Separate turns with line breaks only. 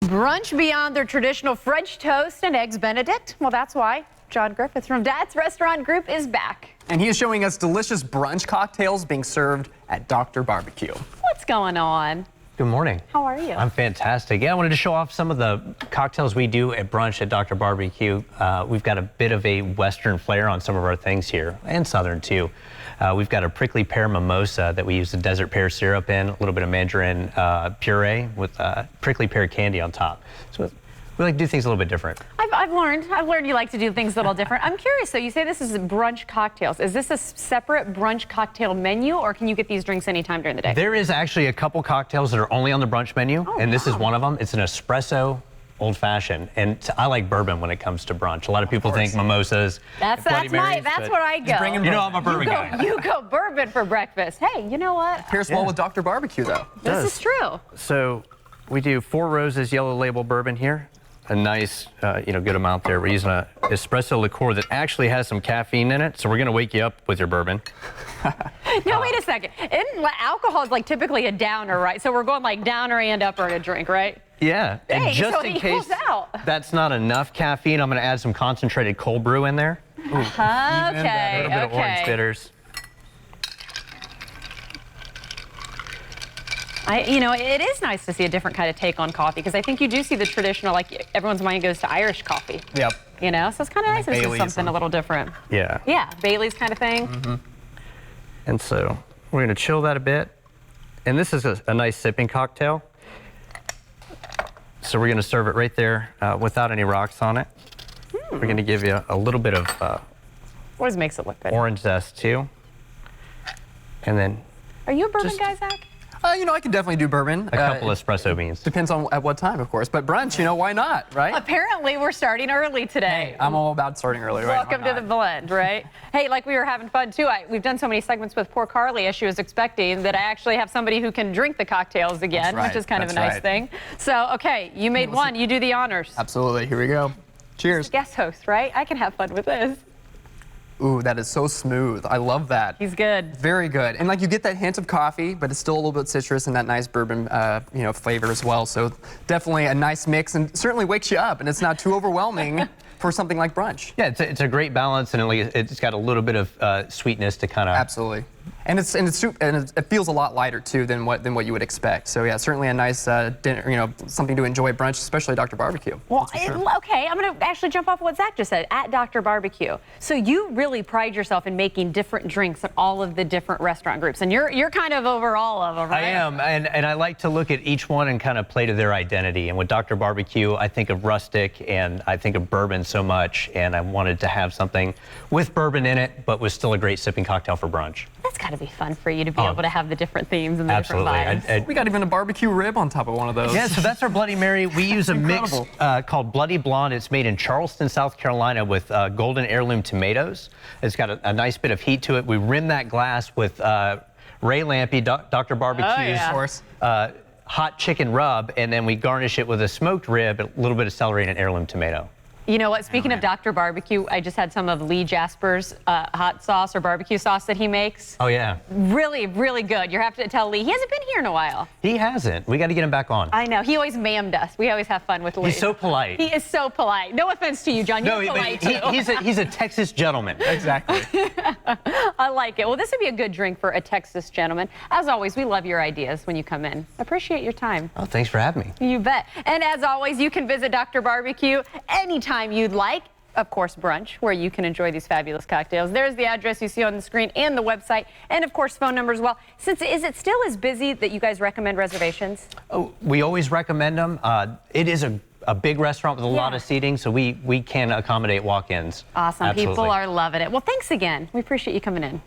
Brunch beyond their traditional French toast and eggs Benedict? Well, that's why John Griffith from Datz Restaurant Group is back.
And he is showing us delicious brunch cocktails being served at Dr. Barbecue.
What's going on?
Good morning.
How are you?
I'm fantastic. Yeah, I wanted to show off some of the cocktails we do at brunch at Dr. Barbecue. We've got a bit of a Western flair on some of our things here, and Southern too. We've got a prickly pear mimosa that we use the desert pear syrup in, a little bit of mandarin puree with prickly pear candy on top. So we like to do things a little bit different.
I've learned you like to do things a little different. I'm curious, though, you say this is brunch cocktails. Is this a separate brunch cocktail menu, or can you get these drinks anytime during the day?
There is actually a couple cocktails that are only on the brunch menu, and this is one of them. It's an espresso old-fashioned, and I like bourbon when it comes to brunch. A lot of people think mimosas.
That's where I go.
You know I'm a bourbon guy.
You go bourbon for breakfast. Hey, you know what?
Pairs well with Dr. Barbecue, though.
This is true.
So we do 4 Roses yellow label bourbon here. A nice, good amount there. We're using an espresso liqueur that actually has some caffeine in it, so we're going to wake you up with your bourbon.
Now, wait a second. Alcohol is like typically a downer, right? So we're going like downer and upper in a drink, right?
Yeah, and just
so
in case that's not enough caffeine, I'm going to add some concentrated cold brew in there.
Okay,
a little bit of orange bitters.
It is nice to see a different kind of take on coffee, because I think you do see the traditional, like everyone's mind goes to Irish coffee.
Yep.
So it's kind of nice to see something a little different.
Yeah.
Yeah, Bailey's kind of thing.
Mm-hmm. And so we're going to chill that a bit. And this is a nice sipping cocktail. So we're going to serve it right there without any rocks on it. We're going to give you a little bit of
always makes it look good.
Orange zest too. And then
are you a bourbon guy, Zach?
I can definitely do bourbon.
A couple espresso beans.
Depends on at what time, of course. But brunch, why not, right?
Apparently, we're starting early today.
Hey, I'm all about starting early, right?
Welcome to the blend, right? Hey, like we were having fun, too. We've done so many segments with poor Carly, as she was expecting, that I actually have somebody who can drink the cocktails again, which is kind of a nice thing. So, okay, you made one. You do the honors.
Absolutely. Here we go. Cheers.
Guest host, right? I can have fun with this.
Ooh, that is so smooth. I love that.
He's good.
Very good. And you get that hint of coffee, but it's still a little bit citrus and that nice bourbon, flavor as well. So definitely a nice mix, and certainly wakes you up, and it's not too overwhelming for something like brunch.
Yeah, it's a great balance, and it's got a little bit of sweetness to kind of.
Absolutely. And it feels a lot lighter too than what you would expect. So yeah, certainly a nice dinner, something to enjoy at brunch, especially Dr. Barbecue.
Well, okay, I'm going to actually jump off what Zach just said at Dr. Barbecue. So you really pride yourself in making different drinks at all of the different restaurant groups, and you're kind of over all of them, right?
I am, and I like to look at each one and kind of play to their identity. And with Dr. Barbecue, I think of rustic and I think of bourbon so much, and I wanted to have something with bourbon in it, but was still a great sipping cocktail for brunch.
That's got to be fun for you to be able to have the different themes and the different vibes.
We got even a barbecue rib on top of one of those.
Yeah, so that's our Bloody Mary. We use a mix called Bloody Blonde. It's made in Charleston, South Carolina with golden heirloom tomatoes. It's got a nice bit of heat to it. We rim that glass with Ray Lampe, Dr. Barbecue's hot chicken rub, and then we garnish it with a smoked rib, a little bit of celery, and an heirloom tomato.
You know what? Speaking of Dr. Barbecue, I just had some of Lee Jasper's hot sauce or barbecue sauce that he makes.
Oh, yeah.
Really, really good. You have to tell Lee. He hasn't been here in a while.
He hasn't. We got to get him back on.
I know. He always ma'amed us. We always have fun with Lee.
He's so polite.
He is so polite. No offense to you, John. You're polite, too.
He's a Texas gentleman.
Exactly.
I like it. Well, this would be a good drink for a Texas gentleman. As always, we love your ideas when you come in. Appreciate your time.
Oh, thanks for having me.
You bet. And as always, you can visit Dr. Barbecue anytime you'd like. Of course, brunch, where you can enjoy these fabulous cocktails. There's the address you see on the screen and the website, and of course, phone number as well. Is it still as busy that you guys recommend reservations?
Oh, we always recommend them. It is a big restaurant with a lot of seating, so we can accommodate walk-ins.
Awesome.
Absolutely.
People are loving it. Well, thanks again. We appreciate you coming in.